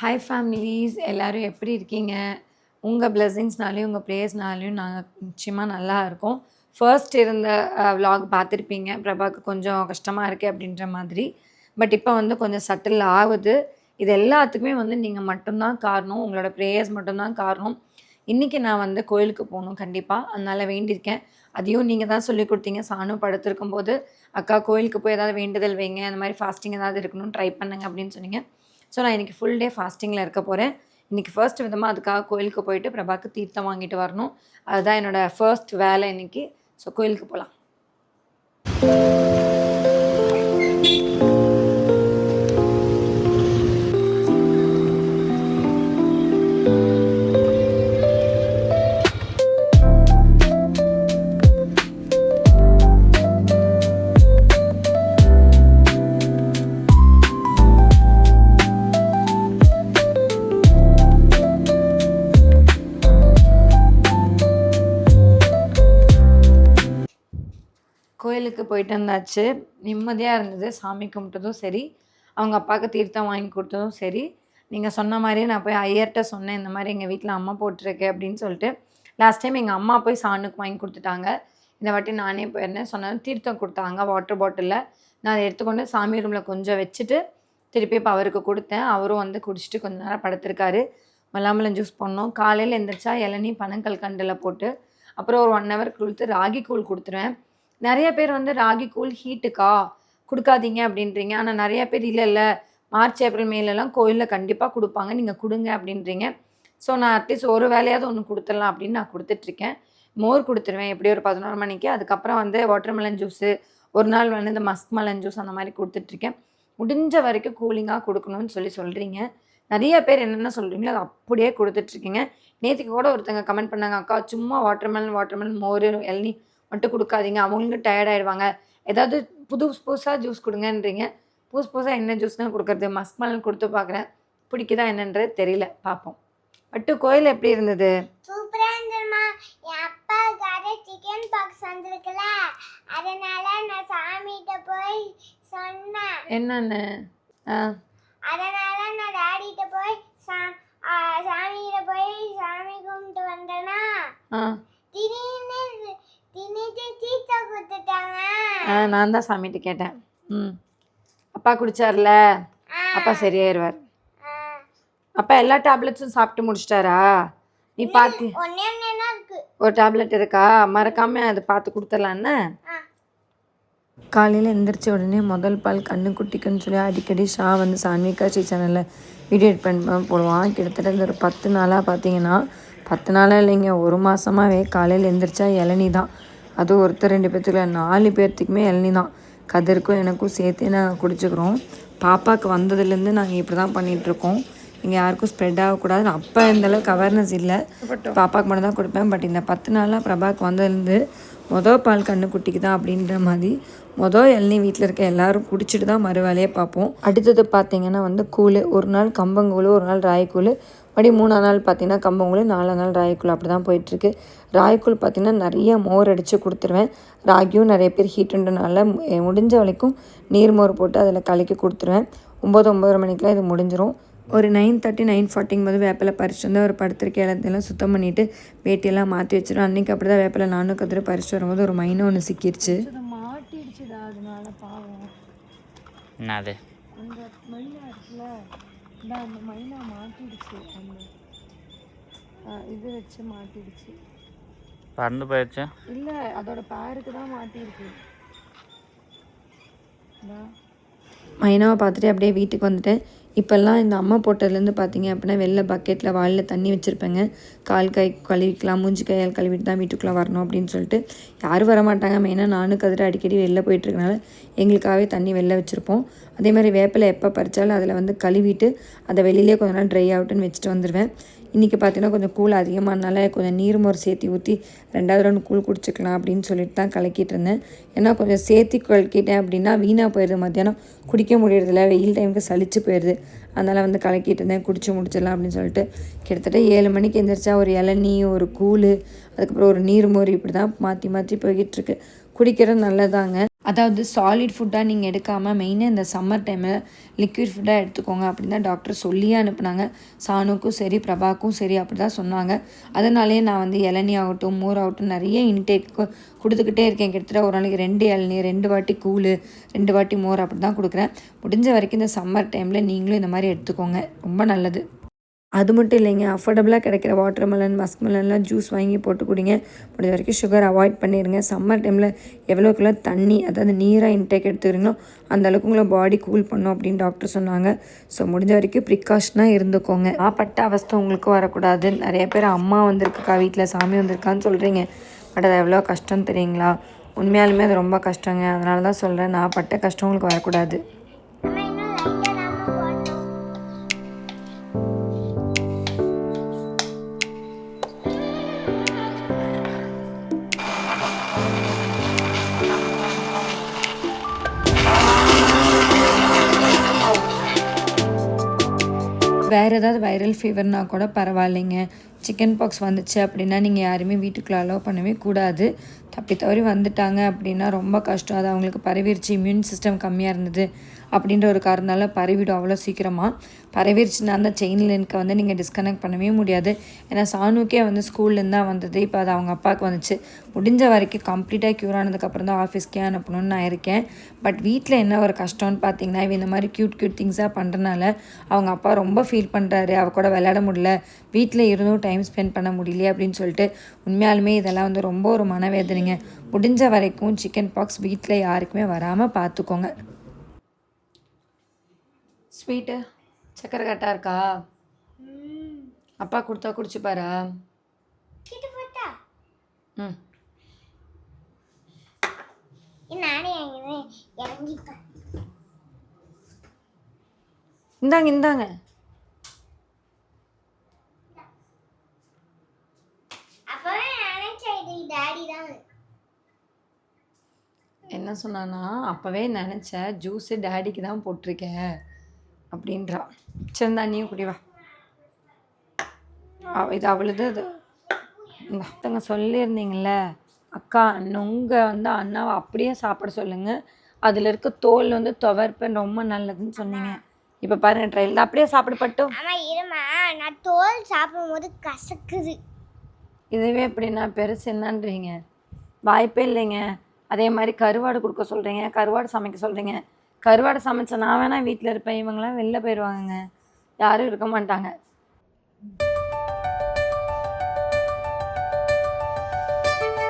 Hi families, எல்லோரும் எப்படி இருக்கீங்க? உங்கள் பிளெஸிங்ஸ்னாலையும் உங்கள் ப்ரேயர்ஸ்னாலையும் நாங்கள் நிச்சயமாக நல்லா இருக்கோம். ஃபர்ஸ்ட் இருந்த விலாக் பார்த்துருப்பீங்க. பிரபாவுக்கு கொஞ்சம் கஷ்டமாக இருக்குது அப்படின்ற மாதிரி. பட் இப்போ வந்து கொஞ்சம் சட்டில் ஆகுது. இது எல்லாத்துக்குமே வந்து நீங்கள் மட்டும்தான் காரணம். உங்களோட ப்ரேயர்ஸ் மட்டும்தான் காரணம். இன்றைக்கி நான் வந்து கோயிலுக்கு போகணும் கண்டிப்பாக, அதனால் வேண்டியிருக்கேன். அதையும் நீங்கள் தான் சொல்லிக் கொடுத்தீங்க. சாணு படுத்திருக்கும் போது, அக்கா கோயிலுக்கு போய் ஏதாவது வேண்டுதல் வைங்க, அந்த மாதிரி ஃபாஸ்டிங் ஏதாவது இருக்கணும்னு ட்ரை பண்ணுங்க அப்படின்னு சொன்னீங்க. ஸோ நான் இன்றைக்கி ஃபுல் டே ஃபாஸ்டிங்கில் இருக்க போகிறேன். இன்றைக்கி ஃபர்ஸ்ட் விதமாக அதுக்காக கோயிலுக்கு போயிட்டு பிரபாவுக்கு தீர்த்தம் வாங்கிட்டு வரணும். அதுதான் என்னோடய ஃபர்ஸ்ட் வேலை இன்றைக்கி. ஸோ கோயிலுக்கு போகலாம். கோயிலுக்கு போயிட்டு வந்தாச்சு. நிம்மதியாக இருந்தது. சாமி கும்பிட்டதும் சரி, அவங்க அப்பாவுக்கு தீர்த்தம் வாங்கி கொடுத்ததும் சரி. நீங்கள் சொன்ன மாதிரியே நான் போய் ஐயர்கிட்ட சொன்னேன், இந்த மாதிரி எங்கள் வீட்டில் அம்மா போட்டிருக்கு அப்படின்னு சொல்லிட்டு. லாஸ்ட் டைம் எங்கள் அம்மா போய் சாணுக்கு வாங்கி கொடுத்துட்டாங்க. இந்த வாட்டி நானே போயிருந்தேன். சொன்னது தீர்த்தம் கொடுத்தாங்க வாட்டர் பாட்டிலில். நான் அதை எடுத்துக்கொண்டு சாமி ரூமில் கொஞ்சம் வச்சுட்டு திருப்பி இப்போ அவருக்கு கொடுத்தேன். அவரும் வந்து குடிச்சிட்டு கொஞ்ச நேரம் படுத்திருக்காரு. மல்லாம்பழம் ஜூஸ் பண்ணோம். காலையில் எழுந்திரிச்சா இளநீ பனங்கல்கண்டில் போட்டு அப்புறம் ஒரு 1 ஹவர் கொடுத்து ராகி கூழ் கொடுத்துருவேன். நிறைய பேர் வந்து ராகி கூழ் ஹீட்டுக்கா கொடுக்காதீங்க அப்படின்றீங்க. ஆனால் நிறைய பேர் இல்லை மார்ச் ஏப்ரல் மேலெலாம் கோயிலில் கண்டிப்பாக கொடுப்பாங்க, நீங்கள் கொடுங்க அப்படின்றீங்க. ஸோ நான் அட்லீஸ்ட் ஒரு வேலையாவது ஒன்று கொடுத்துடலாம் அப்படின்னு நான் கொடுத்துட்ருக்கேன். மோர் கொடுத்துருவேன் எப்படி ஒரு 11 மணிக்கு. அதுக்கப்புறம் வந்து வாட்டர்மெலன் ஜூஸு, ஒரு நாள் வந்து இந்த மஸ்க் மெலன் ஜூஸ் அந்த மாதிரி கொடுத்துட்ருக்கேன். முடிஞ்ச வரைக்கும் கூலிங்காக கொடுக்கணும்னு சொல்கிறீங்க. நிறைய பேர் என்னென்ன சொல்கிறீங்களோ அதை அப்படியே கொடுத்துட்ருக்கீங்க. நேற்றுக்கு கூட ஒருத்தங்க கமெண்ட் பண்ணாங்க, அக்கா சும்மா வாட்டர்மெலன் மோர் இளநீ மட்டும் கொடுக்காதீங்க, அவங்களும் டயர்டாயிடுவாங்க, ஏதாவது புதுசாக ஜூஸ் கொடுங்கன்றீங்க. புதுசாக என்ன ஜூஸ்னால் கொடுக்குறது? மஸ்க் மெலன் கொடுத்து பார்க்குறேன், பிடிக்குதா என்னன்றது தெரியல, பார்ப்போம். பட்டு கோயில் எப்படி இருந்தது? சூப்பராக இருந்ததுமா. என் அப்பா கடை சிக்கன் பாக்ஸ் வந்திருக்குல்ல, அதனால நான் சாமிகிட்ட போய் சொன்னேன். என்னன்னு? அதனால நான் டாடிகிட்ட போய் சாமிகிட்ட போய் சாமி கும்பிட்டு வந்தேன்னா திடீர்னு தீர்த்தம் கொடுத்துட்டாங்க. நான் தான் சாமிகிட்ட கேட்டேன். அப்பா குடிச்சார்ல, அப்பா சரியாயிருவார். அப்பா எல்லா டேப்லெட்ஸும் சாப்பிட்டு முடிச்சிட்டாரா? நீ பார்த்து ஒரு டேப்லெட் இருக்கா, மறக்காம அதை பார்த்து கொடுத்துடலான்னு. காலையில் எந்திரிச்ச உடனே முதல் பால் கண்ணுக்குட்டிக்குன்னு சொல்லி அடிக்கடி ஷா வந்து சான்விகா ஸ்ரீ சேனலில் வீடியோ எடிட் பண்ணி போடுவான். கிட்டத்தட்ட ஒரு 10 நாளாக பார்த்தீங்கன்னா, 10 நாளாக இல்லைங்க, ஒரு மாதமாகவே காலையில் எந்திரிச்சா இளநீ தான். அதுவும் ஒருத்தர் 2 பேர்த்துக்குள்ள 4 பேர்த்துக்குமே இளநீ தான். கதிர்க்கும் எனக்கும் சேர்த்தே நாங்கள் குடிச்சுக்கிறோம். பாப்பாவுக்கு வந்ததுலேருந்து நாங்கள் இப்படி தான் பண்ணிகிட்ருக்கோம். இங்கே யாருக்கும் ஸ்ப்ரெட் ஆகக்கூடாது. அப்போ இந்தளவுக்கு அவேர்னஸ் இல்லை, பாப்பாவுக்கு மட்டும் தான் கொடுப்பேன். பட் இந்த 10 நாளாக பிரபாவுக்கு வந்ததுலேருந்து பால் கண்ணுக்குட்டிக்கு தான் அப்படின்ற மாதிரி இளநீ வீட்டில் இருக்க எல்லோரும் குடிச்சிட்டு தான் மறு வேலையை பார்ப்போம். அடுத்தது பார்த்திங்கன்னா வந்து கூழ், ஒரு நாள் கம்பங்கூழ், ஒரு நாள் ராய்க்கூழ், மறுபடியும் 3ஆம் நாள் பார்த்திங்கன்னா கம்பங்கூழ், 4ஆம் நாள் ராய்க்கூழ், அப்படி தான் போயிட்டுருக்கு. ராய்க்கூழ் பார்த்திங்கன்னா நிறைய மோர் அடித்து கொடுத்துருவேன். ராகியும் நிறைய பேர் ஹீட்டுன்றனால முடிஞ்ச வரைக்கும் நீர் மோர் போட்டு அதில் கலக்கி கொடுத்துருவேன். 9-9:30 மணிக்கெலாம் இது முடிஞ்சிடும். ஒரு 9:30 9:40 போது வேப்பிலை பறிச்சுட்டு வந்து ஒரு படுத்திருக்க இடத்தெல்லாம் சுத்தம் பண்ணிவிட்டு வேட்டியெல்லாம் மாற்றி வச்சிடும். அன்றைக்கி அப்படி தான் வேப்பிலை நானும் கதிர பறிச்சுட்டு வரும்போது ஒரு மைனை ஒன்று சிக்கிடுச்சு. மாட்டிடுச்சுடா, அதனால பாவம். என்னது அந்த மைனா இருக்குல்ல, அந்த மைனா மாட்டிடுச்சு. அந்த இது வச்சு மாட்டிடுச்சு. பறந்து போயிடுச்சு. இல்லை, அதோட பேருக்கு தான் மாட்டிருக்கு. மைனாவை பார்த்துட்டு அப்படியே வீட்டுக்கு வந்துட்டேன். இப்போல்லாம் இந்த அம்மா போட்டதுலேருந்து பார்த்தீங்க அப்படின்னா வெளில பக்கெட்டில் வாளில் தண்ணி வச்சுருப்பேங்க. கால் கை கழுவிக்கலாம், மூஞ்சி கையால் கழுவிட்டு தான் வீட்டுக்குள்ளே வரணும் அப்படின்னு சொல்லிட்டு. யாரும் வரமாட்டாங்க. மெயினாக நானும் கதிர அடிக்கடி வெளில போயிட்டுருக்கனால எங்களுக்காகவே தண்ணி வெளில வச்சுருப்போம். அதே மாதிரி வேப்பிலை எப்போ பறித்தாலும் அதில் வந்து கழுவிட்டு அதை வெளியிலே கொஞ்ச நாள் ட்ரை ஆகட்டுன்னு வச்சுட்டு வந்துடுவேன். இன்றைக்கி பார்த்தீங்கன்னா கொஞ்சம் கூழ் அதிகமானால கொஞ்சம் நீர் மோர் சேர்த்தி ஊற்றி 2வது ரவுண்ட் கூழ் குடிச்சிக்கலாம் அப்படின்னு சொல்லிட்டு தான் கலக்கிட்டு இருந்தேன். ஏன்னா கொஞ்சம் சேர்த்தி கலக்கிட்டேன் அப்படின்னா வீணாக போயிடுது, மத்தியானம் குடிக்க முடியறதில்ல, வெயில் டைமுக்கு சளிச்சு போயிடுது. அதனால் வந்து கலக்கிட்டு இருந்தேன், குடிச்சு முடிச்சிடலாம் அப்படின்னு சொல்லிட்டு. கிட்டத்தட்ட 7 மணிக்கு எந்திரிச்சா ஒரு இளநீ, ஒரு கூழ், அதுக்கப்புறம் ஒரு நீர் மோர், இப்படி தான் மாற்றி மாற்றி போய்கிட்டுருக்கு. குடிக்கிறது நல்லதாங்க. அதாவது சாலிட் ஃபுட்டாக நீங்கள் எடுக்காமல் மெயினாக இந்த சம்மர் டைமில் லிக்விட் ஃபுட்டாக எடுத்துக்கோங்க அப்படின்னு தான் டாக்டர் சொல்லியே அனுப்புனாங்க. சானுக்கும் சரி பிரபாக்கும் சரி அப்படி தான் சொன்னாங்க. அதனாலேயே நான் வந்து இளநீ ஆகட்டும் மோர் ஆகட்டும் நிறைய இன்டேக் கொடுத்துக்கிட்டே இருக்கேன். கிட்டத்தட்ட ஒரு நாளைக்கு 2 இளநீ 2 வாட்டி கூழ் 2 வாட்டி மோர் அப்படி தான் கொடுக்குறேன். முடிஞ்ச வரைக்கும் இந்த சம்மர் டைமில் நீங்களும் இந்த மாதிரி எடுத்துக்கோங்க, ரொம்ப நல்லது. அது மட்டும் இல்லைங்க, அஃபோர்டபுளாக கிடைக்கிற வாட்டர்மெலன் மஸ்க்மெலன்லாம் ஜூஸ் வாங்கி போட்டு குடிங்க. முடிஞ்ச வரைக்கும் சுகர் அவாய்ட் பண்ணிடுங்க. சம்மர் டைமில் எவ்வளோக்குள்ள தண்ணி அதாவது நீராக இன்டேக் எடுத்துக்கிறீங்களோ அந்தளவுக்கு உங்களை பாடி கூல் பண்ணும் அப்படின்னு டாக்டர் சொன்னாங்க. ஸோ முடிஞ்ச வரைக்கும் ப்ரிகாஷனாக இருந்துக்கோங்க. நான் பட்ட அவஸ்தை உங்களுக்கு வரக்கூடாது. நிறைய பேர் அம்மா வந்திருக்குக்கா வீட்டில் சாமி வந்திருக்கான்னு சொல்கிறீங்க. பட் அது எவ்வளோ கஷ்டம் தெரியுங்களா? உண்மையாலுமே அது ரொம்ப கஷ்டங்க. அதனால தான் சொல்கிறேன், நான் பட்ட கஷ்டம் உங்களுக்கு வரக்கூடாது. அம்மா இன்னும் லைட்டாக நம்ம போடணும். வேறு ஏதாவது வைரல் ஃபீவர்னால் கூட பரவாயில்லைங்க. சிக்கன் பாக்ஸ் வந்துச்சு அப்படின்னா நீங்கள் யாருமே வீட்டுக்குள்ளே அலோவ் பண்ணவே கூடாது. தப்பி தவறி வந்துட்டாங்க அப்படின்னா ரொம்ப கஷ்டம். அது அவங்களுக்கு பரவிருச்சு, இம்யூன் சிஸ்டம் கம்மியாக இருந்தது அப்படின்ற ஒரு காரணத்தால் பரவிடும் அவ்வளோ சீக்கிரமாக. பரவிருச்சுன்னா அந்த செயின் லிங்க்கை வந்து நீங்கள் டிஸ்கனெக்ட் பண்ணவே முடியாது. ஏன்னா சானுக்கே வந்து ஸ்கூல்லேருந்து தான் வந்தது. இப்போ அது அவங்க அப்பாவுக்கு வந்துச்சு. முடிஞ்ச வரைக்கும் கம்ப்ளீட்டாக க்யூர் ஆனதுக்கப்புறம் தான் ஆஃபீஸ்க்கே அனுப்பணும்னு நான் இருக்கேன். பட் வீட்டில் என்ன ஒரு கஷ்டம்னு பார்த்தீங்கன்னா, இந்த மாதிரி க்யூட் திங்ஸாக பண்ணுறனால அவங்க அப்பா ரொம்ப ஃபீல் பண்ணுறாரு. அவ கூட விளையாட முடியல, வீட்டில் இருந்தும் டைம் ஸ்பெண்ட் பண்ண முடியலையே அப்படின்னு சொல்லிட்டு. உண்மையாலுமே இதெல்லாம் வந்து ரொம்ப ஒரு மனவேதனைங்க. முடிஞ்ச வரைக்கும் சிக்கன் பாக்ஸ் வீட்டில் யாருக்குமே வராமல் பார்த்துக்கோங்க. ஸ்வீட்டு சக்கரை கரெக்டாக இருக்கா? அப்பா கொடுத்தா குடிச்சுப்பாரா? கிட்ட போட்டா ம் நானே இறங்கிப்பேன். இந்தாங்க. அப்பவே நினைச்சேன் இது டாடி தான். என்ன சொன்னான்னா, அப்போவே நினச்சேன் ஜூஸு டேடிக்கு தான் போட்டிருக்கேன் அப்படின்றா. சரிந்தா நீயும் குடி வா. இது அவளுது. அது இந்தாங்க சொல்லியிருந்தீங்கள அக்கா, உங்கள் வந்து அண்ணாவை அப்படியே சாப்பிட சொல்லுங்கள், அதில் இருக்க தோல் வந்து துவர்ப்பேன் ரொம்ப நல்லதுன்னு சொன்னீங்க. இப்போ பாருங்க ட்ரையல் தான், அப்படியே சாப்பிடப்பட்டும். ஆமா இருமா, நான் தோல் சாப்பிடும்போது கசக்குது. இதுவே எப்படின்னா பெருசு என்னன்றீங்க? வாய்ப்பே இல்லைங்க. அதே மாதிரி கருவாடு கொடுக்க சொல்கிறீங்க, கருவாடு சமைக்க சொல்கிறீங்க. கருவாடு சமைச்சா நான் வேணால் வீட்டில் இருப்பேன், இவங்களாம் வெளில போயிடுவாங்கங்க, யாரும் இருக்க மாட்டாங்க.